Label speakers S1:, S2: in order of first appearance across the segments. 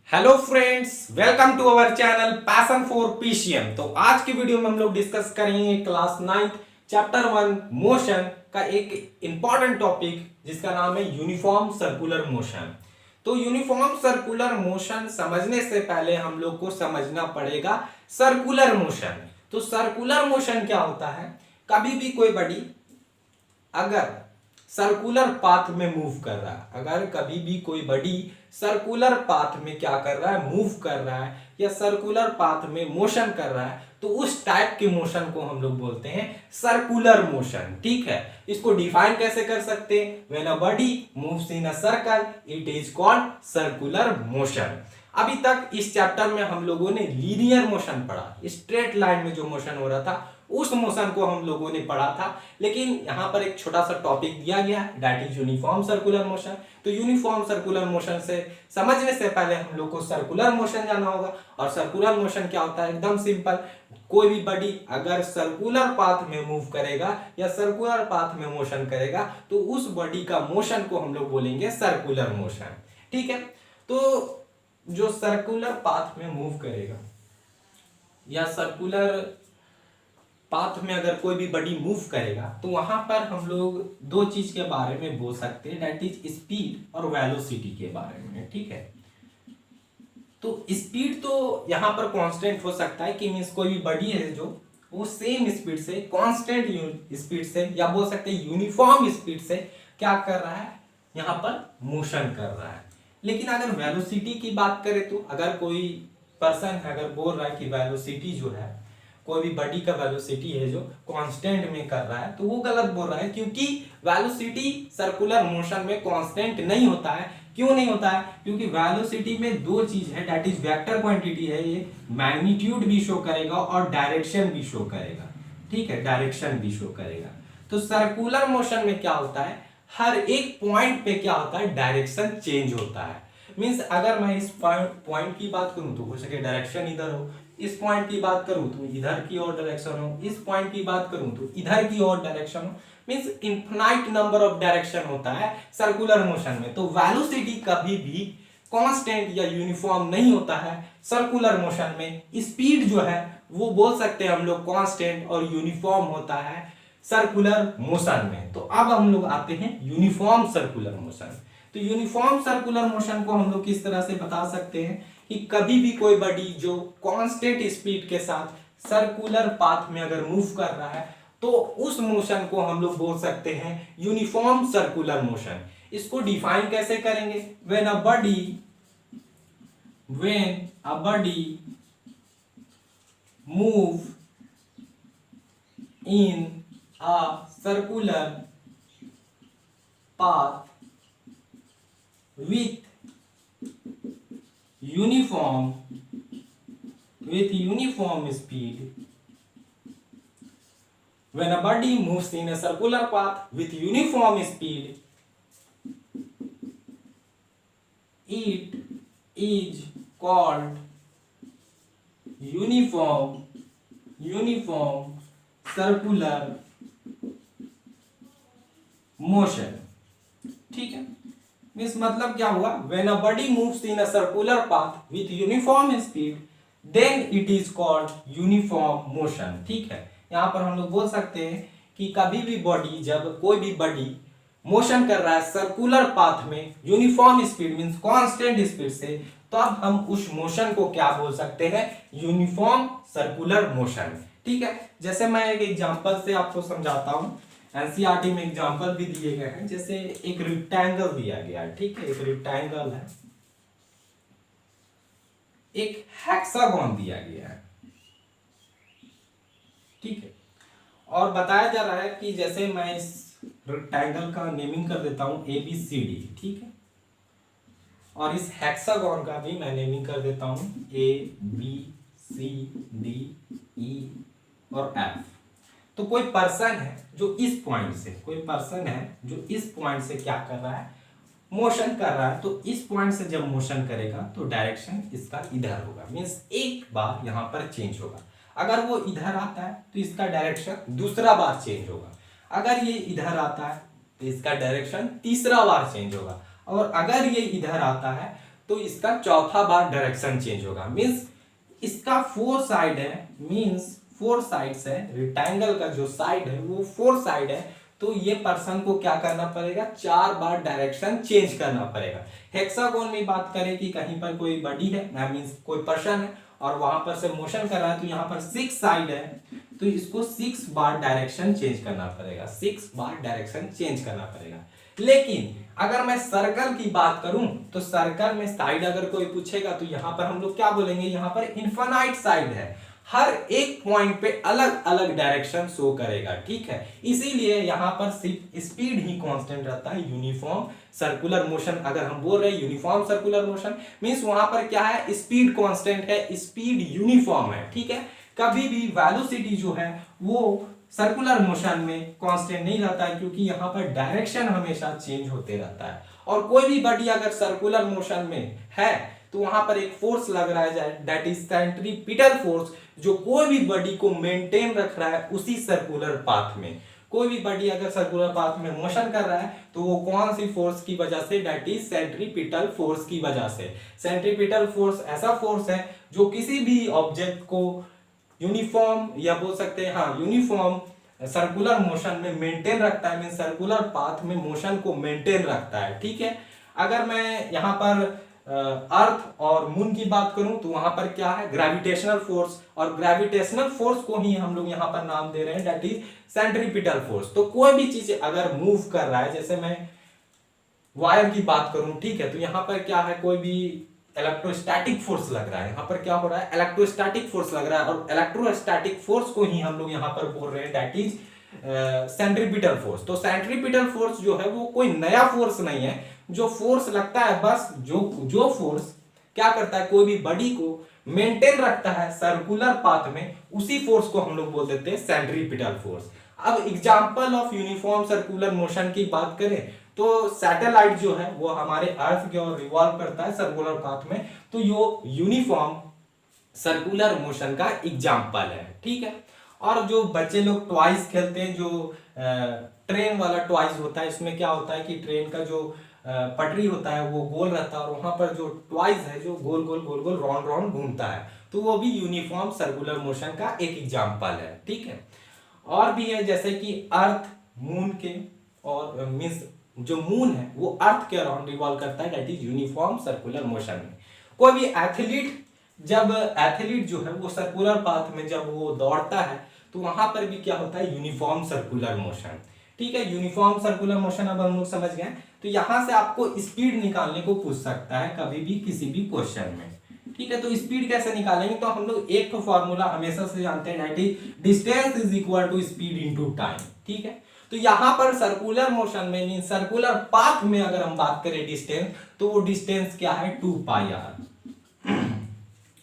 S1: Hello friends, welcome to our channel passion for PCM. तो आज की वीडियो में हम लोग डिस्कस करेंगे क्लास 9 चैप्टर 1 मोशन का एक इंपॉर्टेंट टॉपिक जिसका नाम है यूनिफॉर्म सर्कुलर मोशन। तो यूनिफॉर्म सर्कुलर मोशन समझने से पहले हम लोग को समझना पड़ेगा सर्कुलर मोशन। तो सर्कुलर मोशन क्या होता है? कभी भी कोई बॉडी अगर सर्कुलर पाथ में मूव कर रहा है, अगर कभी भी कोई बॉडी सर्कुलर पाथ में क्या कर रहा है, मूव कर रहा है या सर्कुलर पाथ में मोशन कर रहा है, तो उस टाइप के मोशन को हम लोग बोलते हैं सर्कुलर मोशन। ठीक है, इसको डिफाइन कैसे कर सकते हैं? When a body moves in a circle it is called circular motion. अभी तक इस चैप्टर में हम लोगों ने लीनियर मोशन पढ़ा, स्ट्रेट लाइन में जो मोशन हो रहा था उस मोशन को हम लोगों ने पढ़ा था। लेकिन यहां पर एक छोटा सा टॉपिक दिया गया है, that is uniform circular motion. तो यूनिफॉर्म सर्कुलर मोशन से समझने से पहले हम लोग को सर्कुलर मोशन जाना होगा। और सर्कुलर मोशन क्या होता है? एकदम सिंपल, कोई भी बॉडी अगर सर्कुलर पाथ में मूव करेगा या सर्कुलर पाथ में मोशन करेगा तो उस बॉडी का मोशन को हम लोग बोलेंगे सर्कुलर मोशन। ठीक है, तो जो सर्कुलर पाथ में मूव करेगा या सर्कुलर पाथ में अगर कोई भी बॉडी मूव करेगा तो वहां पर हम लोग दो चीज के बारे में बोल सकते हैं, दैट इज स्पीड और वेलोसिटी के बारे में। ठीक है, तो स्पीड तो यहां पर कांस्टेंट हो सकता है कि मींस कोई भी बॉडी है जो वो सेम स्पीड से, कांस्टेंट स्पीड से या बोल सकते हैं यूनिफॉर्म स्पीड से क्या कर रहा है, यहां पर मोशन कर रहा है। लेकिन अगर वेलोसिटी की बात करें तो अगर कोई पर्सन अगर बोल रहा है कि वेलोसिटी जो है, कोई भी बॉडी का वेलोसिटी है जो कांस्टेंट में कर रहा है, तो वो गलत बोल रहा है, क्योंकि वेलोसिटी सर्कुलर मोशन में कांस्टेंट नहीं होता है। क्यों नहीं होता है? क्योंकि वेलोसिटी में दो चीज है, दैट इज वेक्टर क्वांटिटी है, ये मैग्नीट्यूड भी शो करेगा और डायरेक्शन भी शो करेगा। ठीक है, डायरेक्शन भी शो करेगा। तो सर्कुलर मोशन में क्या होता है, हर एक पॉइंट पे क्या होता है, डायरेक्शन चेंज होता है। मींस अगर मैं इस पॉइंट की बात करूं तो हो सके डायरेक्शन इधर हो, इस पॉइंट की बात करूं तो इधर की ओर डायरेक्शन हो, इस पॉइंट की बात करूं तो इधर की ओर डायरेक्शन हो। Means infinite number of direction होता है सर्कुलर मोशन में। तो वेलोसिटी कभी भी कांस्टेंट या यूनिफॉर्म नहीं होता है सर्कुलर मोशन में। स्पीड जो है वो बोल सकते हैं हम लोग कांस्टेंट और यूनिफॉर्म होता है सर्कुलर मोशन में। तो अब हम लोग आते हैं यूनिफॉर्म सर्कुलर मोशन। तो यूनिफॉर्म सर्कुलर मोशन को हम लोग किस तरह से बता सकते हैं कि कभी भी कोई बॉडी जो कांस्टेंट स्पीड के साथ सर्कुलर पाथ में अगर मूव कर रहा है तो उस मोशन को हम लोग बोल सकते हैं यूनिफॉर्म सर्कुलर मोशन। इसको डिफाइन कैसे करेंगे? When a body move in a circular path with uniform speed. When a body moves in a circular path with uniform speed, it is called uniform circular motion. ठीक है, means मतलब क्या हुआ, when a body moves in a circular path with uniform speed then it is called uniform motion. ठीक है, यहां पर हम लोग बोल सकते हैं कि कभी भी बॉडी, जब कोई भी बॉडी मोशन कर रहा है सर्कुलर पाथ में uniform speed means constant speed से, तो अब हम उस मोशन को क्या बोल सकते हैं, यूनिफॉर्म सर्कुलर मोशन। ठीक है, जैसे मैं एक एग्जांपल से आपको समझाता हूं। एनसीईआरटी में एग्जांपल भी दिए गए हैं, जैसे एक रेक्टेंगल दिया गया है। ठीक है, एक रेक्टेंगल है, एक हेक्सागोन दिया गया है। ठीक है, और बताया जा रहा है कि जैसे मैं इस रेक्टेंगल का नेमिंग कर देता हूं ABCD। ठीक है, और इस हेक्सागोन का भी मैं नेमिंग कर देता हूं ABCDE और F। तो कोई पर्सन है जो इस पॉइंट से, कोई पर्सन है जो इस पॉइंट से क्या कर रहा है, मोशन कर रहा है। तो इस पॉइंट से जब मोशन करेगा तो डायरेक्शन इसका इधर होगा, मींस एक बार यहां पर चेंज होगा। अगर वो इधर आता है तो इसका डायरेक्शन दूसरा बार चेंज होगा। अगर ये इधर आता है तो इसका डायरेक्शन तीसरा बार चेंज होगा। और अगर ये इधर आता है तो इसका चौथा बार डायरेक्शन चेंज होगा। मीन्स इसका 4 साइड है, मीन्स 4 साइड्स है, रेक्टेंगल का जो साइड है वो 4 साइड है, तो ये पर्सन को क्या करना पड़ेगा, 4 बार डायरेक्शन चेंज करना पड़ेगा। हेक्सागोन में बात करें कि कहीं पर कोई बॉडी है, मीन्स कोई पर्सन है और वहां पर से मोशन कर रहा है, तो यहाँ पर 6 साइड है, तो इसको 6 बार डायरेक्शन चेंज करना पड़ेगा, 6 बार डायरेक्शन चेंज करना पड़ेगा। लेकिन अगर मैं सर्कल की बात करूं तो सर्कल में साइड अगर कोई पूछेगा तो यहां पर हम लोग क्या बोलेंगे, यहां पर इनफाइनाइट साइड है, हर एक पॉइंट पे अलग अलग डायरेक्शन शो करेगा, ठीक है। इसीलिए यहां पर सिर्फ स्पीड ही कांस्टेंट रहता है, यूनिफॉर्म सर्कुलर मोशन। अगर हम बोल रहे हैं यूनिफॉर्म सर्कुलर मोशन मींस वहां पर क्या है, स्पीड कांस्टेंट है, स्पीड यूनिफॉर्म है, ठीक है। कभी भी वेलोसिटी जो है वो सर्कुलर मोशन में कांस्टेंट नहीं रहता है, क्योंकि यहाँ पर डायरेक्शन हमेशा चेंज होते रहता है। और कोई भी बॉडी अगर सर्कुलर मोशन में है तो वहां पर एक फोर्स लग रहा है, दैट इज सेंट्रीपिटल फोर्स, जो कोई भी बॉडी को मेंटेन रख रहा है उसी सर्कुलर पाथ में। कोई भी बॉडी अगर सर्कुलर पाथ में मोशन कर रहा है तो वो कौन सी फोर्स की वजह से, दैट इज सेंट्रीपिटल फोर्स की वजह से। सेंट्रीपिटल फोर्स ऐसा फोर्स है जो किसी भी ऑब्जेक्ट को यूनिफॉर्म या बोल सकते हैं हाँ यूनिफॉर्म सर्कुलर मोशन में मेंटेन रखता है, मीन सर्कुलर पाथ में मोशन को मेंटेन रखता है, ठीक है। अगर मैं यहाँ पर अर्थ और मून की बात करूं तो वहां पर क्या है, ग्रेविटेशनल फोर्स, और ग्रेविटेशनल फोर्स को ही हम लोग यहाँ पर नाम दे रहे हैं, दैट इज सेंट्रीपिटल फोर्स। तो कोई भी चीज अगर मूव कर रहा है, जैसे मैं वायर की बात करूं, ठीक है, तो यहाँ पर क्या है, कोई भी इलेक्ट्रोस्टैटिक फोर्स लग रहा है, यहाँ पर क्या हो रहा है, इलेक्ट्रोस्टैटिक फोर्स लग रहा है, और इलेक्ट्रोस्टैटिक फोर्स को ही हम लोग यहाँ पर बोल रहे हैं, दैट इज सेंट्रीपिटल फोर्स। तो सेंट्रीपिटल फोर्स जो है वो कोई नया फोर्स नहीं है, जो फोर्स लगता है बस जो फोर्स क्या करता है, कोई भी बॉडी को मेंटेन रखता है सर्कुलर पाथ में, उसी फोर्स को हम लोग बोल देते हैं सेंट्रीपिटल फोर्स। अब example of uniform circular motion की बात करें तो सैटेलाइट जो है वो हमारे अर्थ की ओर रिवॉल्व करता है सर्कुलर पाथ में, तो यो यूनिफॉर्म सर्कुलर मोशन का एग्जांपल है, ठीक है। और जो बच्चे लोग टॉयज खेलते हैं, जो ट्रेन वाला टॉयज होता है, इसमें क्या होता है कि ट्रेन का जो पटरी होता है वो गोल रहता है, और वहां पर जो टॉयज है जो गोल गोल राउंड राउंड घूमता है, तो वो भी यूनिफॉर्म सर्कुलर मोशन का एक एग्जांपल है, ठीक है। और भी है जैसे कि अर्थ मून के, और मींस जो मून है वो अर्थ के अराउंड रिवॉल्व करता है, that is uniform circular motion में। कोई भी एथलीट, जब एथलीट जो है वो सर्कुलर पाथ में जब वो दौड़ता है तो वहां पर भी क्या होता है, यूनिफॉर्म सर्कुलर मोशन, ठीक है। यूनिफॉर्म सर्कुलर मोशन अब हम लोग समझ गए। तो यहां से आपको स्पीड निकालने को पूछ सकता है कभी भी किसी भी क्वेश्चन में, ठीक है। तो स्पीड कैसे निकालेंगे, तो हम लोग एक तो फॉर्मूला हमेशा से जानते हैं, that is distance is equal to speed into time, ठीक है। तो यहां पर सर्कुलर मोशन में मीन सर्कुलर पाथ में अगर हम बात करें डिस्टेंस, तो वो डिस्टेंस क्या है, 2πr।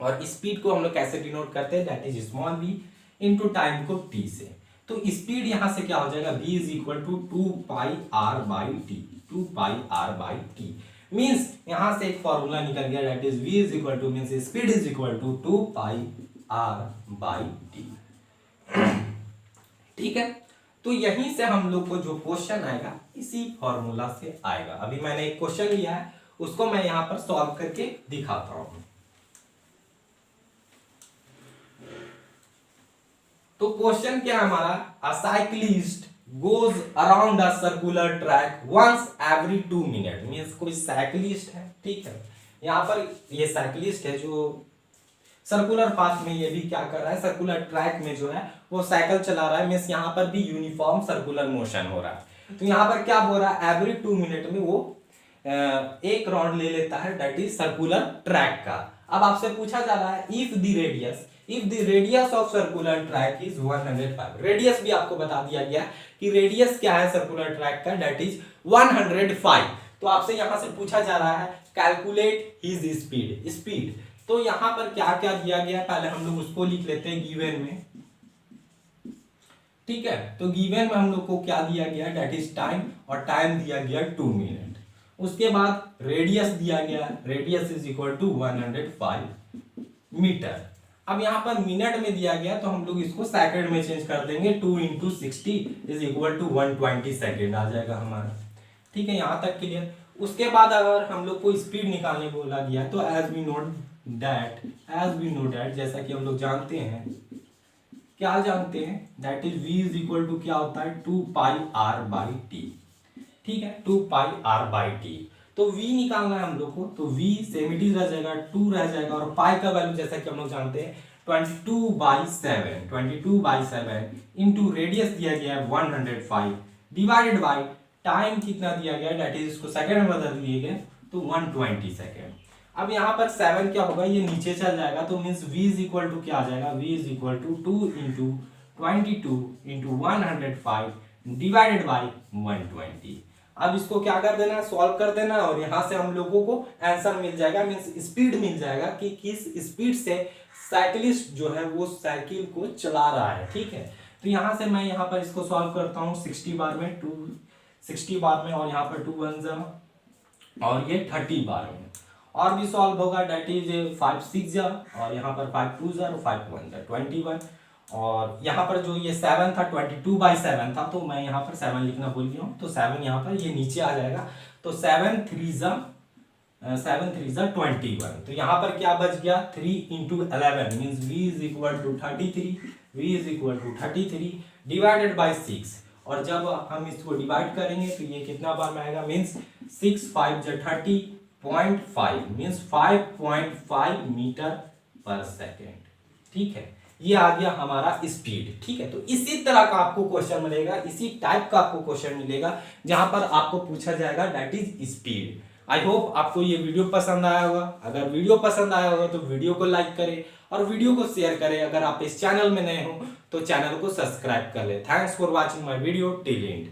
S1: और स्पीड को हम लोग कैसे डिनोट करते हैं, that is small v into time को t से। तो स्पीड यहां से क्या हो जाएगा, v is equal to 2πr/t, 2πr/t means यहां से एक फॉर्मूला निकल गया, that is v is equal to means speed is equal to 2πr/t, ठीक है। तो यहीं से हम लोग को जो क्वेश्चन आएगा इसी फॉर्मूला से आएगा। अभी मैंने एक क्वेश्चन लिया है, उसको मैं यहां पर सॉल्व करके दिखाता हूं। तो क्वेश्चन क्या है हमारा, a cyclist goes around a circular track once every 2 minute. Means कोई साइक्लिस्ट है, ठीक है, यहां पर ये साइक्लिस्ट है जो सर्कुलर पाथ में ये भी क्या कर रहा है, सर्कुलर ट्रैक में जो है वो साइकिल चला रहा है, मींस यहाँ पर भी यूनिफॉर्म सर्कुलर मोशन हो रहा है। तो यहाँ पर क्या बोल रहा है, एवरी 2 मिनट में वो एक राउंड ले लेता है, दैट इज सर्कुलर ट्रैक का। अब आपसे पूछा जा रहा है if the radius of circular track is 105। Radius भी आपको बता दिया गया कि रेडियस क्या है सर्कुलर ट्रैक का, दैट इज 105। तो आपसे यहां से पूछा जा रहा है कैलकुलेट हिज स्पीड। तो यहां पर क्या क्या दिया गया, पहले हम लोग उसको लिख लेते हैं गिवन में, ठीक है। तो गिवन में हम लोग को क्या दिया गया, दैट इज टाइम, और टाइम दिया गया 2 मिनट। उसके बाद रेडियस दिया गया, radius is equal to 105 metre. अब यहां पर मिनट में दिया गया तो हम लोग इसको सेकंड में चेंज कर देंगे, 2 × 60 इज इक्वल टू 120 सेकेंड आ जाएगा हमारा, ठीक है, यहां तक क्लियर। उसके बाद अगर हम लोग को स्पीड निकालने बोला गया तो एज वी नो दैट जैसा कि हम लोग जानते हैं, क्या जानते हैं, that is v is equal to क्या होता है 2 पाई r बाई टी। ठीक है, 2 पाई r बाई टी। तो v निकालना है हम लोग को, तो v सेम इट इज रह जाएगा 2 रह जाएगा, और पाई का वैल्यू जैसा कि हम लोग जानते हैं 22/7 इंटू रेडियस दिया गया है 105 डिवाइडेड बाई टाइम कितना दिया गया है, दैट इज इसको सेकंड में बदल दिए गए तो 120 सेकंड। अब यहाँ पर 7 क्या होगा, ये नीचे चल जाएगा, तो means v is equal to क्या आ जाएगा, v is equal to 2 into 22 into 105 divided by 120। अब इसको क्या कर देना है, सॉल्व कर देना, और यहाँ से हम लोगों को आंसर मिल जाएगा, मीन्स स्पीड मिल जाएगा कि किस स्पीड से साइकिलिस्ट जो है वो साइकिल को चला रहा है। ठीक है, तो यहाँ से मैं यहाँ पर इसको सॉल्व करता हूँ 60 बार में, 60 बार में, और यहाँ पर 2 1 जा और ये 30 बार में, और भी सॉल्व होगा, डेट इज 5 6 जा, और यहाँ पर 5 2 जा और 5 1 जा 21, और यहाँ पर जो ये 7 था 22/7 था, तो मैं यहाँ पर 7 लिखना भूल गया हूँ, तो 7 यहाँ पर ये नीचे आ जाएगा, तो 7 3 जा 21। तो यहाँ पर क्या बच गया 3 into 11 means v is equal to 33 divided by 6, और जब हम इसको डिवाइड करेंगे तो ये कितना बार में आएगा, मीन्स 6 5 जा 30.5 मीन्स 5.5 मीटर पर सेकेंड। ठीक है, ये आ गया हमारा स्पीड। ठीक है, तो इसी तरह का आपको क्वेश्चन मिलेगा, इसी टाइप का आपको क्वेश्चन मिलेगा जहां पर आपको पूछा जाएगा that is speed. I hope आपको ये वीडियो पसंद आया होगा। अगर वीडियो पसंद आया होगा तो वीडियो को लाइक करें और वीडियो को शेयर करें। अगर आप इस चैनल में नए हो तो चैनल को सब्सक्राइब कर ले। Thanks for watching my video till and.